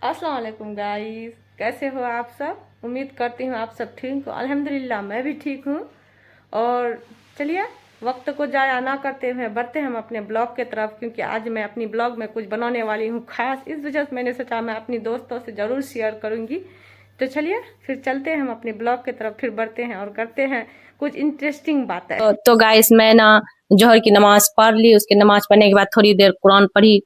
अस्सलाम वालेकुम गाइस, कैसे हो आप सब। उम्मीद करती हूँ आप सब ठीक हो। अल्हम्दुलिल्लाह मैं भी ठीक हूँ। और चलिए वक्त को जाया ना करते हुए बढ़ते हैं हम अपने ब्लॉग के तरफ, क्योंकि आज मैं अपनी ब्लॉग में कुछ बनाने वाली हूँ खास। इस वजह से मैंने सोचा मैं अपनी दोस्तों से ज़रूर शेयर करूँगी। तो चलिए फिर चलते हैं हम अपने ब्लॉग की तरफ, फिर बढ़ते हैं और करते हैं कुछ इंटरेस्टिंग बातें। तो गाइस मैं ना जोहर की नमाज पढ़ ली। उसके नमाज पढ़ने के बाद थोड़ी देर कुरान पढ़ी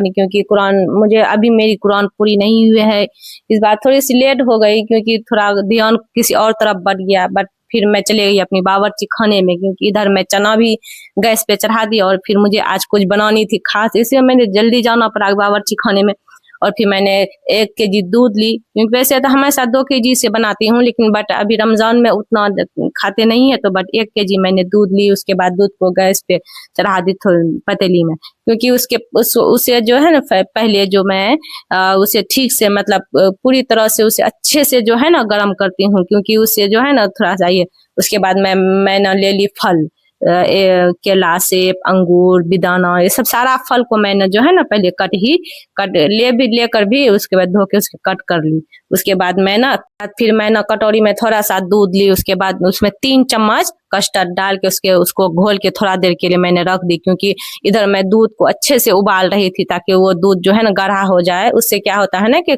क्योंकि कुरान मुझे अभी मेरी कुरान पूरी नहीं हुई है। इस बार थोड़ी सी लेट हो गई क्योंकि थोड़ा ध्यान किसी और तरफ बढ़ गया। बट फिर मैं चले गई अपनी बावर्ची खाने में क्योंकि इधर मैं चना भी गैस पे चढ़ा दी और फिर मुझे आज कुछ बनानी थी खास, इसलिए मैंने जल्दी जाना पड़ा बावर्ची खाने में। और फिर मैंने 1 केजी दूध ली क्योंकि वैसे तो हमेशा 2 केजी से बनाती हूँ, लेकिन बट अभी रमजान में उतना खाते नहीं है, तो बट 1 केजी मैंने दूध ली। उसके बाद दूध को गैस पे चढ़ा दी पतीली में, क्योंकि उसे जो है ना पहले जो मैं उसे ठीक से मतलब पूरी तरह से उसे अच्छे से जो है ना गर्म करती हूँ, क्योंकि उससे जो है ना थोड़ा सा ये। उसके बाद मैं ना ले ली फल, केला, सेब, अंगूर, बेदाना, ये सब सारा फल को मैंने जो है ना पहले लेकर भी उसके बाद धो के उसके कट कर ली। उसके बाद फिर मैं ना कटोरी में थोड़ा सा दूध ली। उसके बाद उसमें 3 चम्मच कस्टर्ड डाल के उसको घोल के थोड़ा देर के लिए मैंने रख दी, क्योंकि इधर मैं दूध को अच्छे से उबाल रही थी ताकि वो दूध जो है ना गाढ़ा हो जाए। उससे क्या होता है ना कि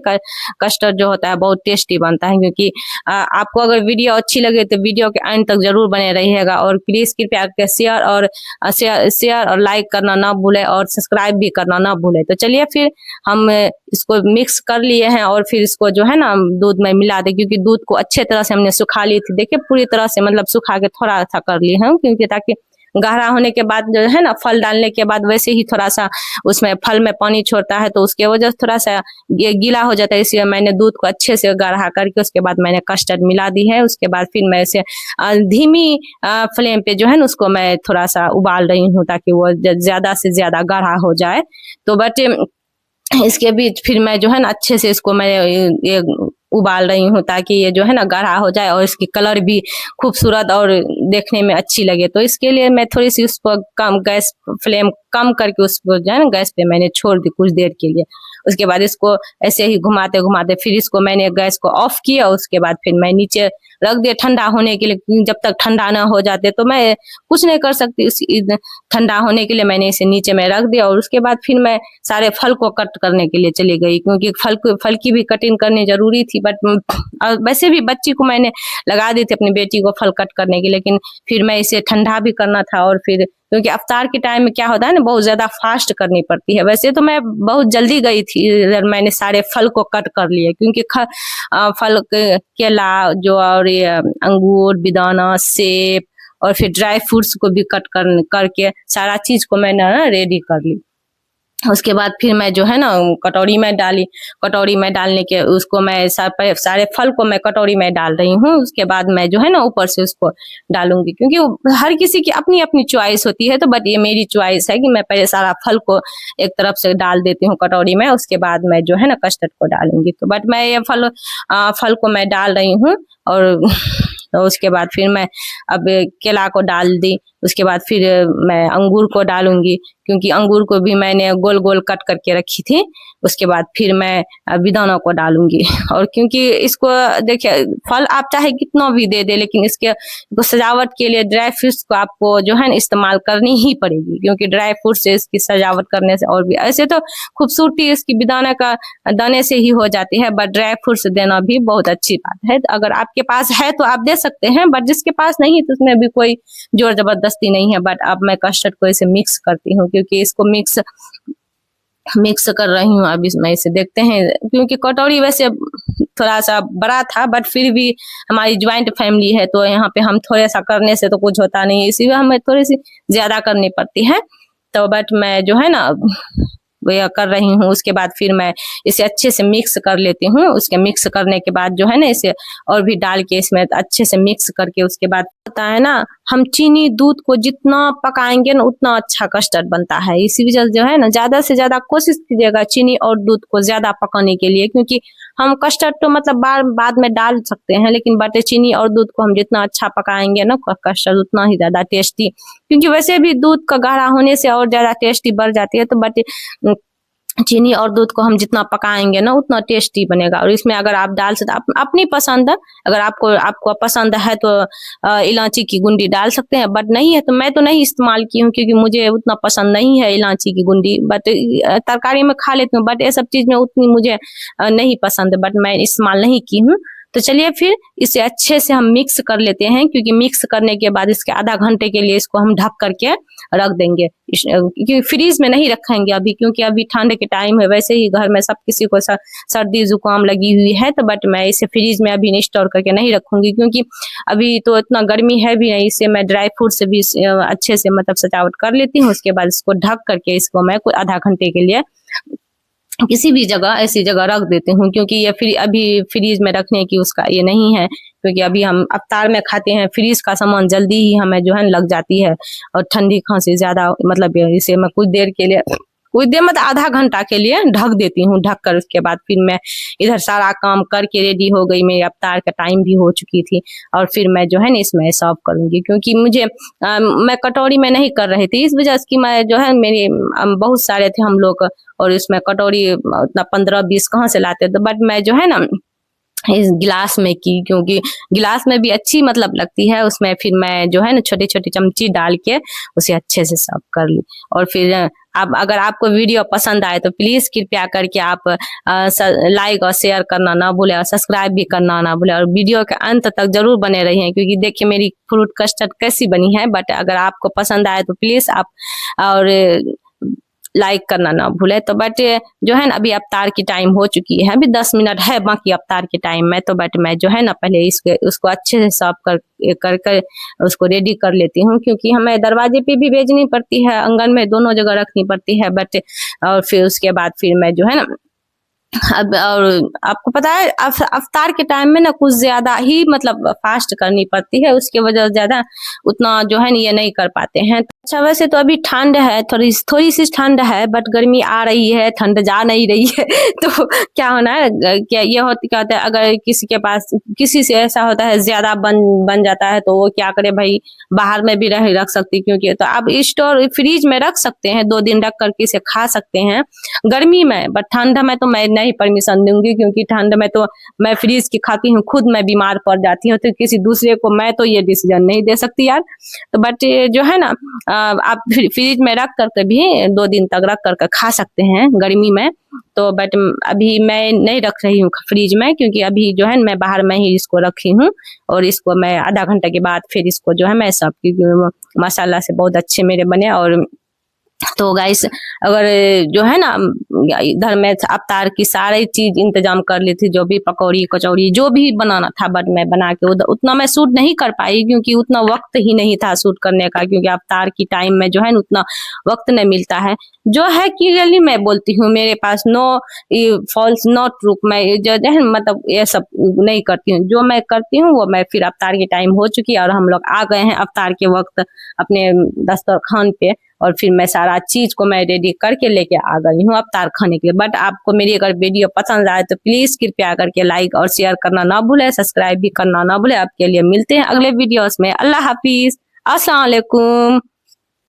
कस्टर्ड जो होता है बहुत टेस्टी बनता है। क्योंकि आपको अगर वीडियो अच्छी लगे तो वीडियो के एंड तक जरूर बने रहिएगा, और प्लीज कृपया करके शेयर और लाइक करना ना भूले और सब्सक्राइब भी करना ना भूले। तो चलिए फिर हम इसको मिक्स कर लिए हैं और फिर इसको जो है ना दूध में मिला दे, क्योंकि दूध को अच्छे तरह से हमने सुखा ली थी। देखिए पूरी तरह से मतलब सुखा के थोड़ा सा कर लिए हैं, क्योंकि ताकि गाढ़ा होने के बाद जो है ना फल डालने के बाद वैसे ही थोड़ा सा उसमें फल में पानी छोड़ता है, तो उसके वजह से थोड़ा सा ये गीला हो जाता है। इसलिए मैंने दूध को अच्छे से गाढ़ा करके उसके बाद मैंने कस्टर्ड मिला दी है। उसके बाद फिर मैं इसे धीमी फ्लेम पे जो है ना उसको मैं थोड़ा सा उबाल रही हूँ ताकि वो ज्यादा से ज्यादा गाढ़ा हो जाए। तो बट इसके बीच फिर मैं जो है ना अच्छे से इसको मैं ये उबाल रही हूँ ताकि ये जो है ना गाढ़ा हो जाए और इसकी कलर भी खूबसूरत और देखने में अच्छी लगे। तो इसके लिए मैं थोड़ी सी उसको कम गैस फ्लेम कम करके उसको जो है ना गैस पे मैंने छोड़ दी कुछ देर के लिए। उसके बाद इसको ऐसे ही घुमाते घुमाते फिर इसको मैंने गैस को ऑफ किया। उसके बाद फिर मैं नीचे रख दिया ठंडा होने के लिए। जब तक ठंडा ना हो जाते तो मैं कुछ नहीं कर सकती। ठंडा होने के लिए मैंने इसे नीचे में रख दिया और उसके बाद फिर मैं सारे फल को कट करने के लिए चली गई, क्योंकि फल की भी कटिंग करनी जरूरी थी। बट वैसे भी बच्ची को मैंने लगा दी थी अपनी बेटी को फल कट करने की, लेकिन फिर मैं इसे ठंडा भी करना था। और फिर क्योंकि अफ्तार के टाइम में क्या होता है ना बहुत ज्यादा फास्ट करनी पड़ती है। वैसे तो मैं बहुत जल्दी गई थी, इधर मैंने सारे फल को कट कर लिए, क्योंकि फल केला जो और ये अंगूर, बेदाना, सेब और फिर ड्राई फ्रूट्स को भी कट करके सारा चीज को मैंने रेडी कर ली। उसके बाद फिर मैं जो है ना कटोरी में डाली। कटोरी में डालने के उसको मैं सारे फल को मैं कटोरी में डाल रही हूँ। उसके बाद मैं जो है ना ऊपर से उसको डालूंगी, क्योंकि हर किसी की अपनी अपनी चॉइस होती है। तो बट ये मेरी चॉइस है कि मैं पहले सारा फल को एक तरफ से डाल देती हूँ कटोरी में, उसके बाद मैं जो है ना कस्टर्ड को डालूंगी। तो बट मैं ये फल को मैं डाल रही हूँ। और तो उसके बाद फिर मैं अब केला को डाल दी। उसके बाद फिर मैं अंगूर को डालूंगी, क्योंकि अंगूर को भी मैंने गोल गोल कट करके रखी थी। उसके बाद फिर मैं बेदाना को डालूंगी। और क्योंकि इसको देखिए फल आप चाहे कितना भी दे दे, लेकिन इसके सजावट के लिए ड्राई फ्रूट्स को आपको जो है ना इस्तेमाल करनी ही पड़ेगी, क्योंकि ड्राई फ्रूट से इसकी सजावट करने से और भी ऐसे तो खूबसूरती इसकी बेदाना का दाने से ही हो जाती है, बट ड्राई फ्रूट्स देना भी बहुत अच्छी बात है। अगर आपके पास है तो आप दे सकते हैं, बट जिसके पास नहीं तो उसमें भी कोई जोर जबरदस्ती नहीं है। बट अब मैं कस्टर्ड को इसे मिक्स करती हूँ, क्योंकि इसको मिक्स कर रही हूँ। अब इसमें इसे देखते हैं, क्योंकि कटोरी वैसे थोड़ा सा बड़ा था, बट फिर भी हमारी ज्वाइंट फैमिली है तो यहाँ पे हम थोड़ा सा करने से तो कुछ होता नहीं, इसीलिए हमें थोड़ी सी ज्यादा करनी पड़ती है। तो बट मैं जो है ना वह कर रही हूँ। उसके बाद फिर मैं इसे अच्छे से मिक्स कर लेती हूँ। उसके मिक्स करने के बाद जो है ना इसे और भी डाल के इसमें अच्छे से मिक्स करके उसके बाद होता है ना हम चीनी दूध को जितना पकाएंगे ना उतना अच्छा कस्टर्ड बनता है। इसी वजह से जो है ना ज्यादा से ज्यादा कोशिश कीजिएगा चीनी और दूध को ज्यादा पकाने के लिए, क्योंकि हम कस्टर्ड तो मतलब बाद में डाल सकते हैं, लेकिन बट चीनी और दूध को हम जितना अच्छा पकाएंगे ना कस्टर्ड उतना ही ज्यादा टेस्टी, क्योंकि वैसे भी दूध का गाढ़ा होने से और ज्यादा टेस्टी बढ़ जाती है। तो बट चीनी और दूध को हम जितना पकाएंगे ना उतना टेस्टी बनेगा। और इसमें अगर आप डाल सकते अपनी पसंद है, अगर आपको पसंद है तो इलायची की गुंडी डाल सकते हैं, बट नहीं है तो मैं तो नहीं इस्तेमाल की हूँ क्योंकि मुझे उतना पसंद नहीं है इलायची की गुंडी। बट तरकारी में खा लेती हूँ, बट ये सब चीज में उतनी मुझे नहीं पसंद है, बट मैं इस्तेमाल नहीं की हूँ। तो चलिए फिर इसे अच्छे से हम मिक्स कर लेते हैं, क्योंकि मिक्स करने के बाद इसके आधा घंटे के लिए इसको हम ढक करके रख देंगे, क्योंकि फ्रीज में नहीं रखेंगे अभी, क्योंकि अभी ठंड के टाइम है। वैसे ही घर में सब किसी को सर्दी जुकाम लगी हुई है, तो बट मैं इसे फ्रीज में अभी नहीं स्टोर करके नहीं रखूंगी, क्योंकि अभी तो इतना गर्मी है भी नहीं। इसे मैं ड्राई फ्रूट से भी अच्छे से मतलब सजावट कर लेती हूँ। उसके बाद इसको ढक करके इसको मैं कोई आधा घंटे के लिए किसी भी जगह ऐसी जगह रख देते हूँ, क्योंकि ये फिर अभी फ्रीज में रखने की उसका ये नहीं है, क्योंकि अभी हम अवतार में खाते हैं। फ्रीज का सामान जल्दी ही हमें जो है लग जाती है, और ठंडी खांसी ज्यादा मतलब इसे मैं कुछ देर मतलब आधा घंटा के लिए ढक देती हूँ। ढक कर उसके बाद फिर मैं इधर सारा काम करके रेडी हो गई, मेरी अवतार का टाइम भी हो चुकी थी, और फिर मैं जो है ना इसमें सर्व करूंगी, क्योंकि मुझे मैं कटोरी में नहीं कर रही थी, इस वजह से मैं जो है मेरी बहुत सारे थे हम लोग, और इसमें कटोरी उतना 15-20 कहाँ से लाते, तो बट मैं जो है ना इस गिलास में की, क्योंकि गिलास में भी अच्छी मतलब लगती है। उसमें फिर मैं जो है ना छोटी छोटी चमची डाल के उसे अच्छे से सर्व कर ली। और फिर अब अगर आपको वीडियो पसंद आए तो प्लीज कृपया करके आप लाइक और शेयर करना ना भूले, और सब्सक्राइब भी करना ना भूले, और वीडियो के अंत तक जरूर बने रहिए, क्योंकि देखिए मेरी फ्रूट कस्टर्ड कैसी बनी है। बट अगर आपको पसंद आए तो प्लीज आप और लाइक करना ना भूले। तो बट जो है ना अभी अवतार की टाइम हो चुकी है, अभी 10 मिनट है बाकी अवतार के टाइम में, तो बट मैं जो है ना पहले उसको अच्छे से सर्व कर उसको रेडी कर लेती हूँ, क्योंकि हमें दरवाजे पे भी भेजनी पड़ती है, आंगन में दोनों जगह रखनी पड़ती है। बट और फिर उसके बाद फिर मैं जो है ना अब, और आपको पता है अवतार के टाइम में ना कुछ ज्यादा ही मतलब फास्ट करनी पड़ती है, उसके वजह से ज्यादा उतना जो है ना ये नहीं कर पाते हैं। अच्छा वैसे तो अभी ठंड है, थोड़ी सी ठंड है, बट गर्मी आ रही है, ठंड जा नहीं रही है। तो क्या होना है, क्या होता है, अगर किसी से ऐसा होता है ज्यादा बन जाता है, तो वो क्या करे भाई, बाहर में भी रख सकती, क्योंकि तो आप स्टोर फ्रीज में रख सकते हैं, 2 दिन रख करके इसे खा सकते हैं गर्मी में। बट ठंड में तो मैं नहीं परमिशन दूंगी, क्योंकि ठंड में तो मैं फ्रीज की खाती हूँ, खुद मैं बीमार पड़ जाती हूँ, तो किसी दूसरे को मैं तो ये डिसीजन नहीं दे सकती यार। तो बट जो है ना आप फ्रिज में रख करके भी 2 दिन तक रख करके खा सकते हैं गर्मी में। तो बट अभी मैं नहीं रख रही हूँ फ्रिज में, क्योंकि अभी जो है मैं बाहर में ही इसको रखी हूँ, और इसको मैं आधा घंटे के बाद फिर इसको जो है मैं सब, क्योंकि मसाला से बहुत अच्छे मेरे बने। और तो गाइस अगर जो है ना इधर में अवतार की सारी चीज इंतजाम कर ली थी, जो भी पकौड़ी कचौड़ी जो भी बनाना था, बट मैं बना के उतना मैं शूट नहीं कर पाई, क्योंकि उतना वक्त ही नहीं था शूट करने का, क्योंकि अवतार की टाइम में जो है ना उतना वक्त नहीं मिलता है। जो है क्लियरली मैं बोलती हूँ, मेरे पास नो फॉल्स नो ट्रूथ, मैं जो है मतलब ये सब नहीं करती हूँ। जो मैं करती हूँ वो मैं फिर अवतार की टाइम हो चुकी है, और हम लोग आ गए हैं अवतार के वक्त अपने दस्तरखान पे, और फिर मैं सारा चीज को मैं रेडी करके लेके आ गई हूँ अवतार खाने के लिए। बट आपको मेरी अगर वीडियो पसंद आए तो प्लीज कृपया करके लाइक और शेयर करना ना भूले, सब्सक्राइब भी करना ना भूले। आपके लिए मिलते हैं अगले वीडियोस में। अल्लाह हाफिज, अस्सलाम वालेकुम।